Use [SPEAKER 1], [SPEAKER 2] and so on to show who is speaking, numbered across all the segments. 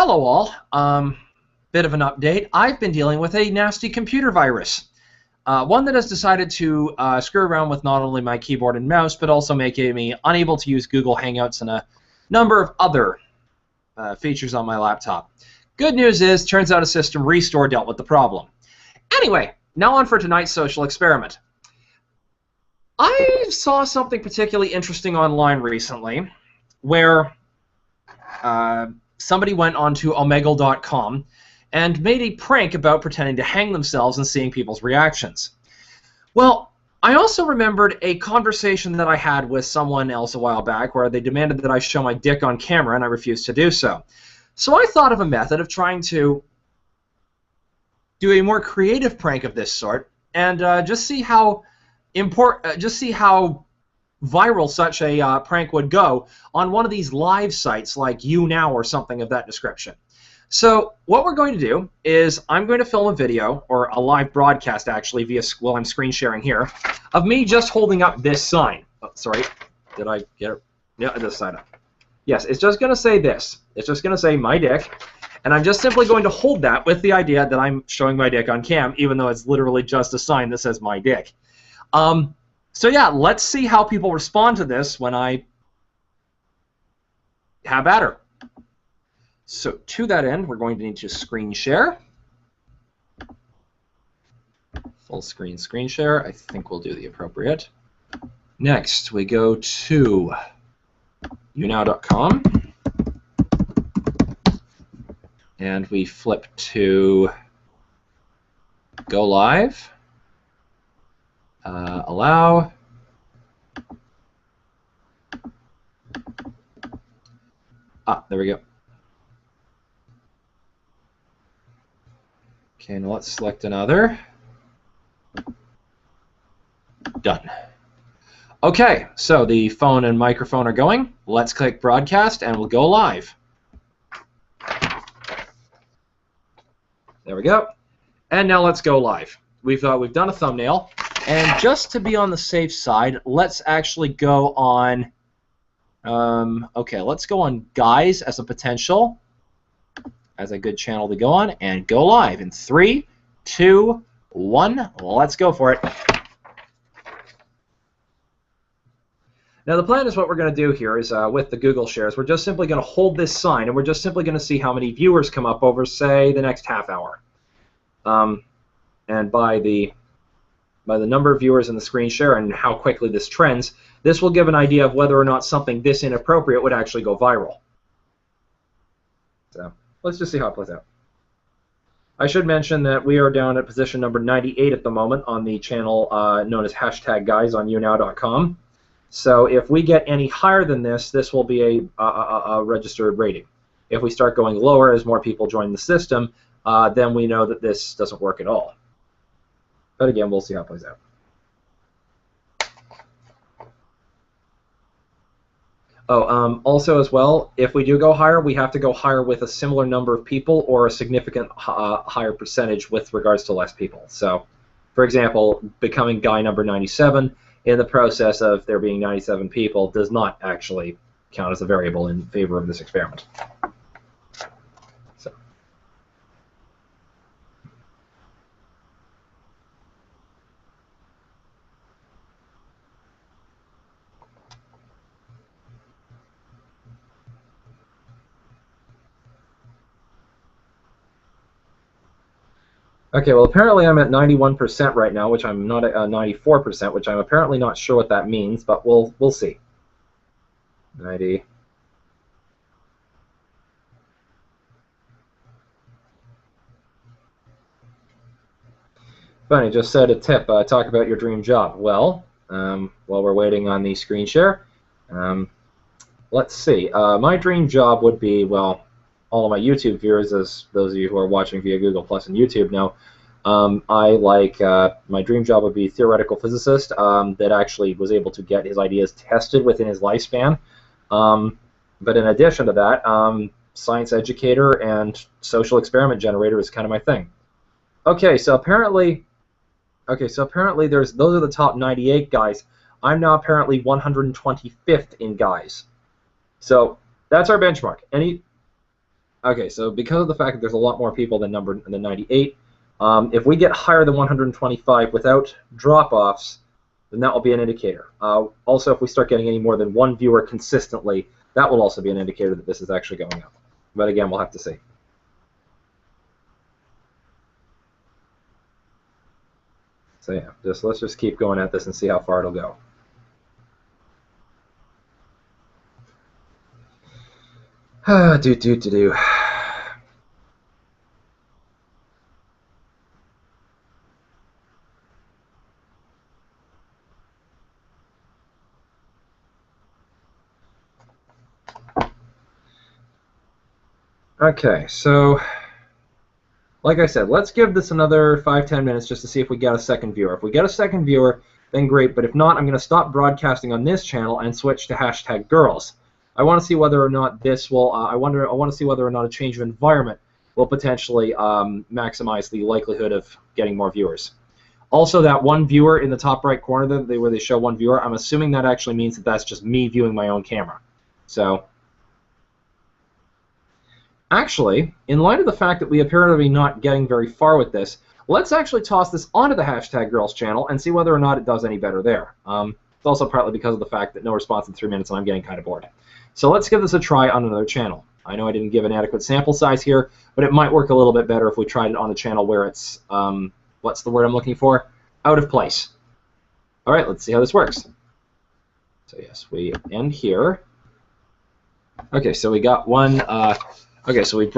[SPEAKER 1] Hello all. Bit of an update. I've been dealing with a nasty computer virus. One that has decided to screw around with not only my keyboard and mouse, but also making me unable to use Google Hangouts and a number of other features on my laptop. Good news is, turns out a system restore dealt with the problem. Anyway, now on for tonight's social experiment. I saw something particularly interesting online recently where somebody went onto omegle.com and made a prank about pretending to hang themselves and seeing people's reactions. Well, I also remembered a conversation that I had with someone else a while back where they demanded that I show my dick on camera and I refused to do so. So I thought of a method of trying to do a more creative prank of this sort and just see how viral such a prank would go on one of these live sites like YouNow or something of that description. So what we're going to do is I'm going to film a video, or a live broadcast actually, while I'm screen sharing here, of me just holding up this sign. Oh, sorry, did I get it? Yeah, this side up. Yes, it's just going to say this. It's just going to say my dick, and I'm just simply going to hold that with the idea that I'm showing my dick on cam, even though it's literally just a sign that says my dick. So yeah, let's see how people respond to this when I have at her. So to that end, we're going to need to screen share. Full screen screen share. I think we'll do the appropriate. Next, we go to younow.com. And we flip to Go Live. Allow. There we go. Okay, now let's select another. Done. Okay, so the phone and microphone are going. Let's click broadcast and we'll go live. There we go. And now let's go live. We've done a thumbnail. And just to be on the safe side, let's actually go on, okay, let's go on Guys as a potential, as a good channel to go on, and go live in 3, 2, 1, let's go for it. Now the plan is what we're going to do here is, with the Google shares, we're just simply going to hold this sign, and we're just simply going to see how many viewers come up over, say, the next half hour. And by the number of viewers in the screen share and how quickly this trends, this will give an idea of whether or not something this inappropriate would actually go viral. So let's just see how it plays out. I should mention that we are down at position number 98 at the moment on the channel known as #guys on younow.com. So if we get any higher than this, this will be a registered rating. If we start going lower as more people join the system, then we know that this doesn't work at all. But again, we'll see how it plays out. Oh, also as well, if we do go higher, we have to go higher with a similar number of people or a significant higher percentage with regards to less people. So, for example, becoming guy number 97 in the process of there being 97 people does not actually count as a variable in favor of this experiment. So. Okay, well apparently I'm at 91% right now, which I'm not at 94%, which I'm apparently not sure what that means, but we'll see. 90. Funny, just said a tip, talk about your dream job. Well, while we're waiting on the screen share, let's see. My dream job would be, well, all of my YouTube viewers, as those of you who are watching via Google Plus and YouTube know, my dream job would be theoretical physicist that actually was able to get his ideas tested within his lifespan. But in addition to that, science educator and social experiment generator is kind of my thing. Okay, so apparently those are the top 98 guys. I'm now apparently 125th in guys. So that's our benchmark. Okay, so because of the fact that there's a lot more people than 98, if we get higher than 125 without drop-offs, then that will be an indicator. Also, if we start getting any more than one viewer consistently, that will also be an indicator that this is actually going up. But again, we'll have to see. So yeah, let's just keep going at this and see how far it'll go. Do. Okay, so like I said, let's give this another 5-10 minutes just to see if we get a second viewer. If we get a second viewer, then great, but if not, I'm going to stop broadcasting on this channel and switch to #girls. I want to see whether or not this will, I want to see whether or not a change of environment will potentially maximize the likelihood of getting more viewers. Also, that one viewer in the top right corner where they show one viewer, I'm assuming that actually means that that's just me viewing my own camera. So, actually, in light of the fact that we appear to be not getting very far with this, let's actually toss this onto the #girls channel and see whether or not it does any better there. It's also partly because of the fact that no response in 3 minutes and I'm getting kind of bored. So let's give this a try on another channel. I know I didn't give an adequate sample size here, but it might work a little bit better if we tried it on a channel where it's, what's the word I'm looking for? Out of place. All right, let's see how this works. So yes, we end here. Okay, so we got one. Okay, so we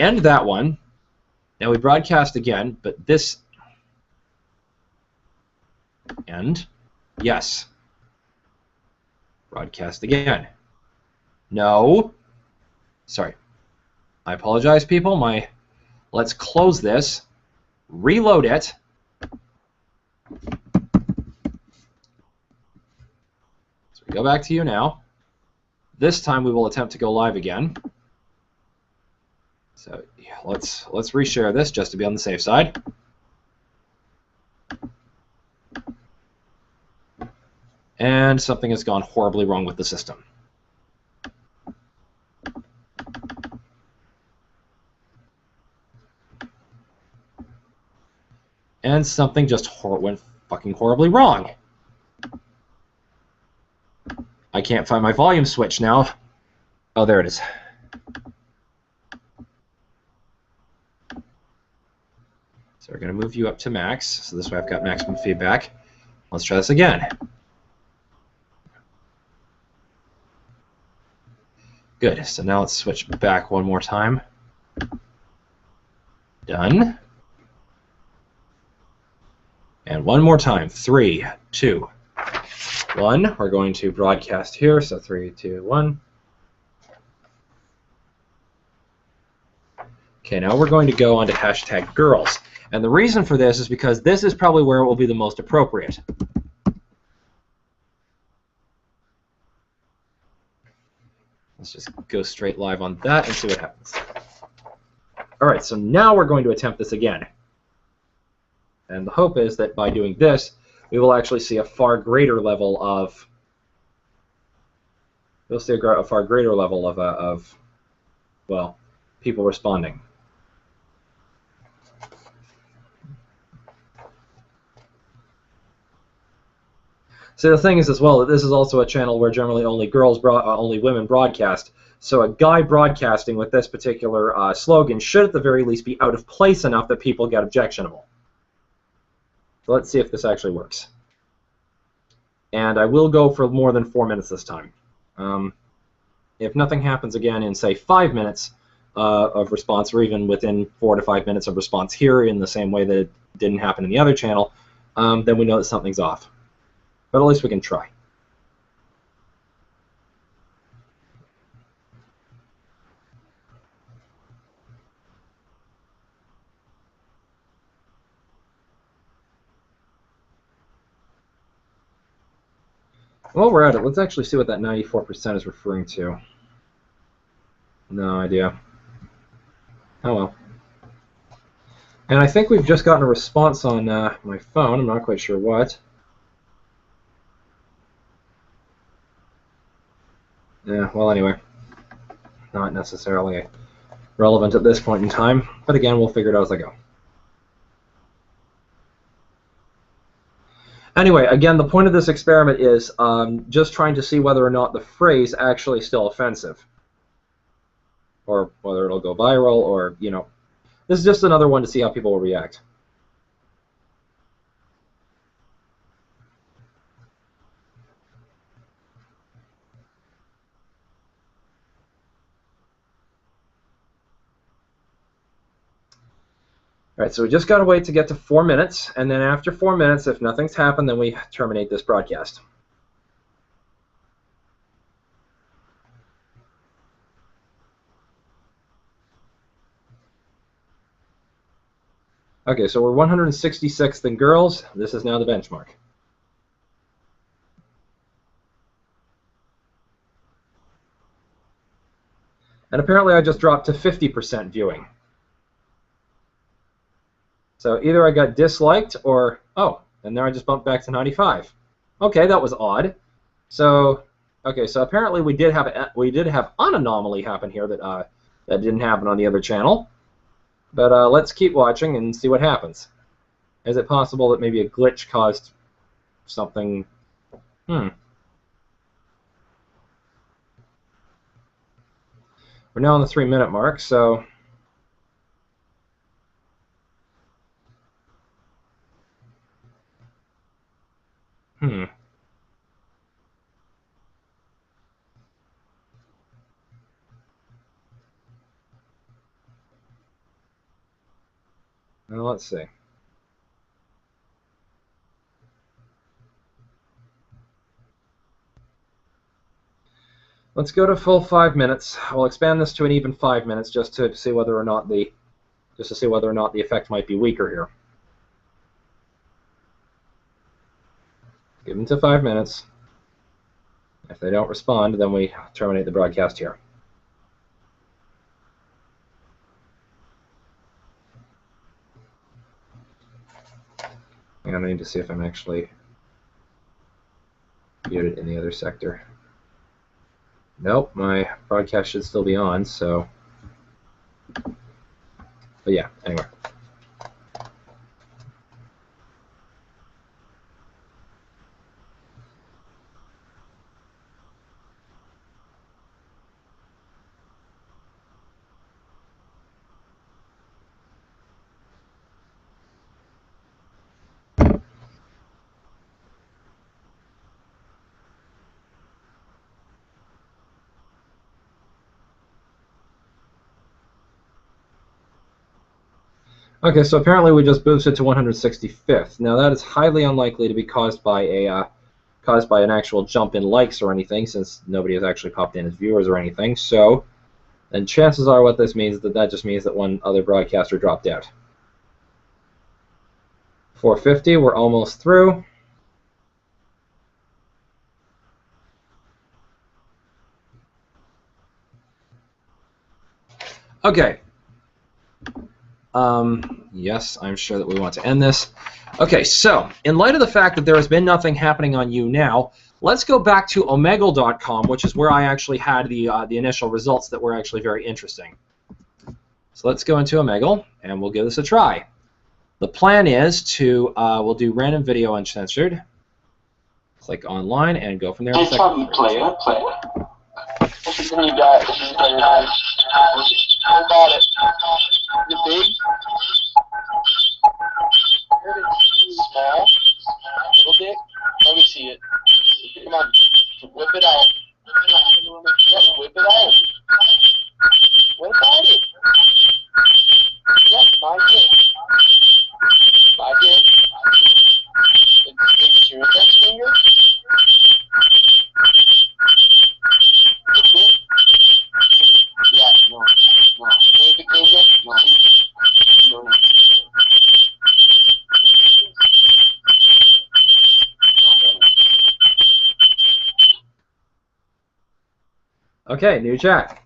[SPEAKER 1] end that one. Now we broadcast again, but this end. Yes. Broadcast again. No. Sorry. I apologize, people. Let's close this. Reload it. So we go back to you now. This time we will attempt to go live again. So yeah, let's reshare this just to be on the safe side. And something has gone horribly wrong with the system. And something just went fucking horribly wrong. I can't find my volume switch now. Oh, there it is. So we're going to move you up to max, so this way I've got maximum feedback. Let's try this again. Good, so now let's switch back one more time. Done. And one more time. 3, 2, 1. We're going to broadcast here, so 3, 2, 1. Okay, now we're going to go on to #girls. And the reason for this is because this is probably where it will be the most appropriate. Let's just go straight live on that and see what happens. All right, so now we're going to attempt this again. And the hope is that by doing this, we will actually see a far greater level of well, people responding. So the thing is as well that this is also a channel where generally only women broadcast. So a guy broadcasting with this particular slogan should at the very least be out of place enough that people get objectionable. So let's see if this actually works. And I will go for more than 4 minutes this time. If nothing happens again in, say, 5 minutes of response, or even within 4 to 5 minutes of response here in the same way that it didn't happen in the other channel, then we know that something's off. But at least we can try. While we're at it, let's actually see what that 94% is referring to. No idea. Oh well. And I think we've just gotten a response on my phone. I'm not quite sure what. Yeah, well, anyway. Not necessarily relevant at this point in time. But again, we'll figure it out as I go. Anyway, again, the point of this experiment is just trying to see whether or not the phrase actually is still offensive, or whether it'll go viral, or, you know, this is just another one to see how people will react. All right, so we just got to wait to get to 4 minutes, and then after 4 minutes, if nothing's happened, then we terminate this broadcast. Okay, so we're 166th in girls. This is now the benchmark. And apparently I just dropped to 50% viewing. So either I got disliked or, oh, and there I just bumped back to 95. Okay, that was odd. So, okay, so apparently we did have an anomaly happen here that that didn't happen on the other channel. But let's keep watching and see what happens. Is it possible that maybe a glitch caused something? We're now on the 3-minute mark, so now let's see. Let's go to full 5 minutes. We'll expand this to an even 5 minutes just to see whether or not the effect might be weaker here. Give them to 5 minutes. If they don't respond, then we terminate the broadcast here. And I need to see if I'm actually muted in the other sector. Nope, my broadcast should still be on, so... But yeah, anyway. Okay, so apparently we just boosted to 165th. Now that is highly unlikely to be caused by an actual jump in likes or anything, since nobody has actually popped in as viewers or anything. So, and chances are what this means is that just means that one other broadcaster dropped out. 450, we're almost through. Okay. Yes, I'm sure that we want to end this. Okay, so in light of the fact that there has been nothing happening on YouNow, let's go back to Omegle.com, which is where I actually had the initial results that were actually very interesting. So let's go into Omegle, and we'll give this a try. The plan is to, we'll do random video uncensored, click online, and go from there.
[SPEAKER 2] Player. This is a new guy. This is player. How about it? Is it big? Small? A little bit? Let me see it. Come on. Whip it out. Yes, whip it out. What about it? Yes, my dick. My dick. Is your index finger? Yeah, no. Can you become it? No. No.
[SPEAKER 1] Okay, new chat.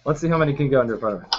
[SPEAKER 1] Let's see how many can go under front of it.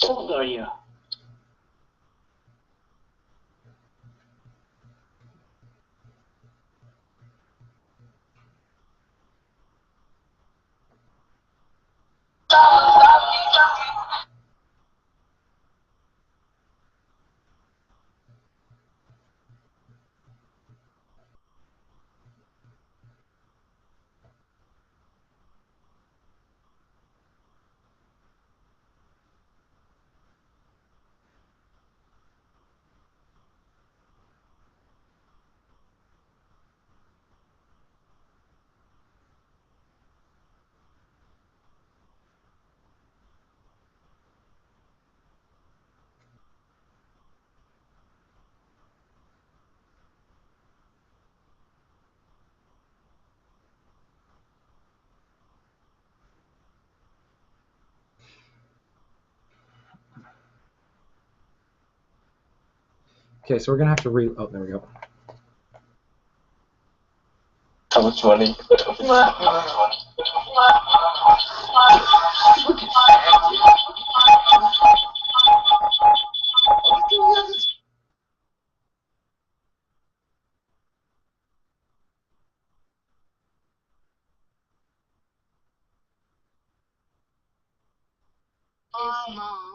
[SPEAKER 2] How old are you?
[SPEAKER 1] Okay, so we're gonna have to oh, there we go.
[SPEAKER 2] How much money?
[SPEAKER 3] No.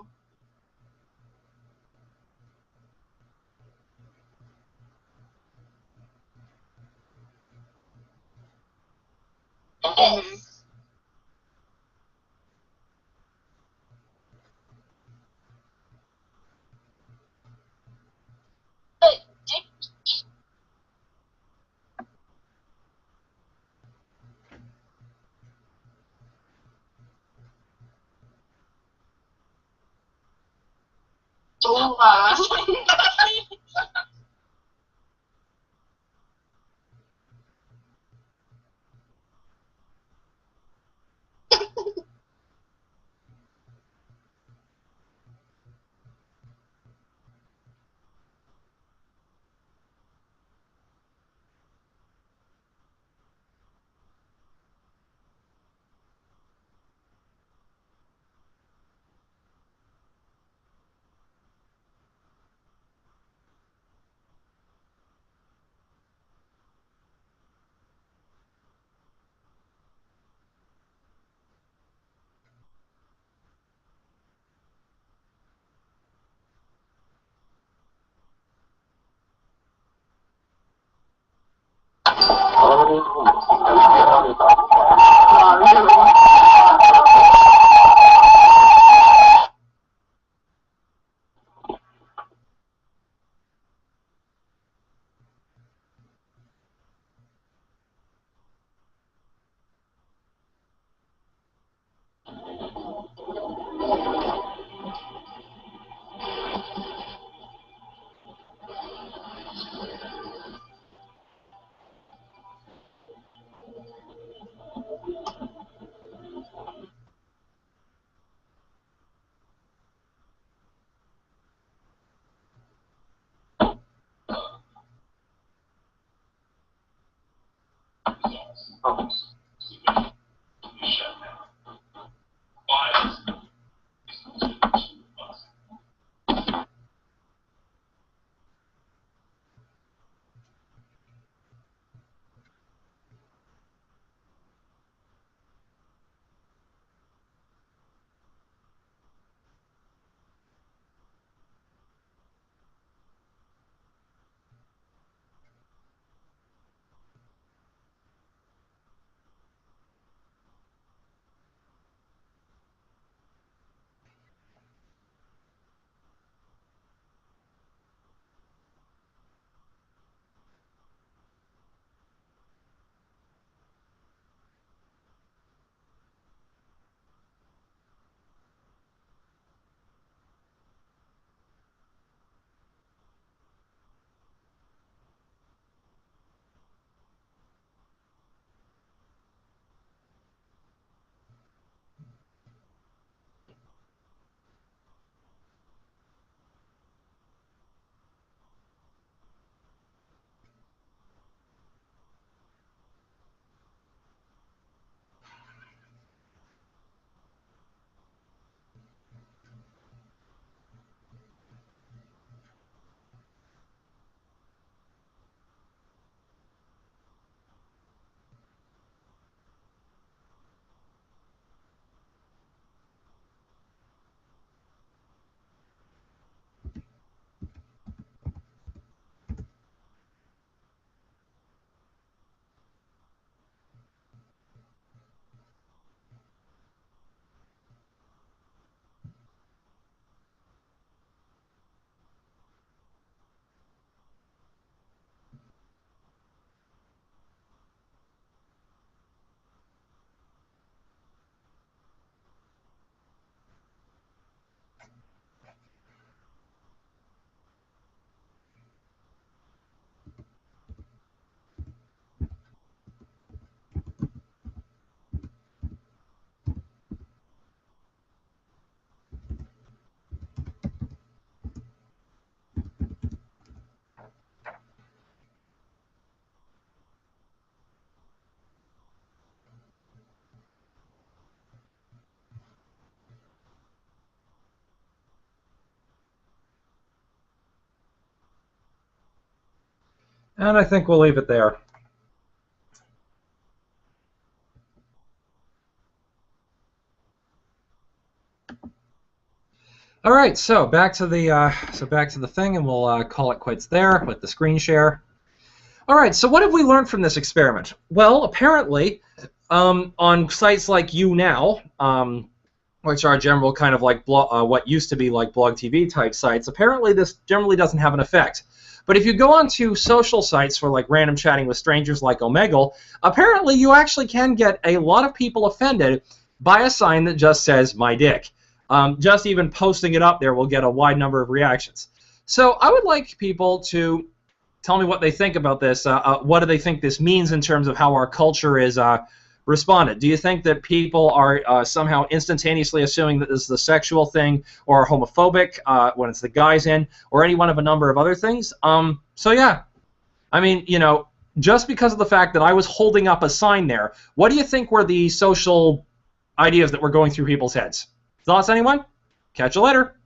[SPEAKER 1] And I think we'll leave it there. All right, so back to the thing, and we'll call it quits there with the screen share. All right, so what have we learned from this experiment? Well, apparently, on sites like YouNow, which are general kind of like what used to be like blog TV type sites, apparently this generally doesn't have an effect. But if you go onto social sites for like random chatting with strangers like Omegle, apparently you actually can get a lot of people offended by a sign that just says "my dick." Just even posting it up there will get a wide number of reactions. So I would like people to tell me what they think about this. What do they think this means in terms of how our culture is responded? Do you think that people are somehow instantaneously assuming that this is the sexual thing, or homophobic when it's the guys in, or any one of a number of other things? So yeah, I mean, you know, just because of the fact that I was holding up a sign there, what do you think were the social ideas that were going through people's heads? Thoughts, anyone? Catch you later.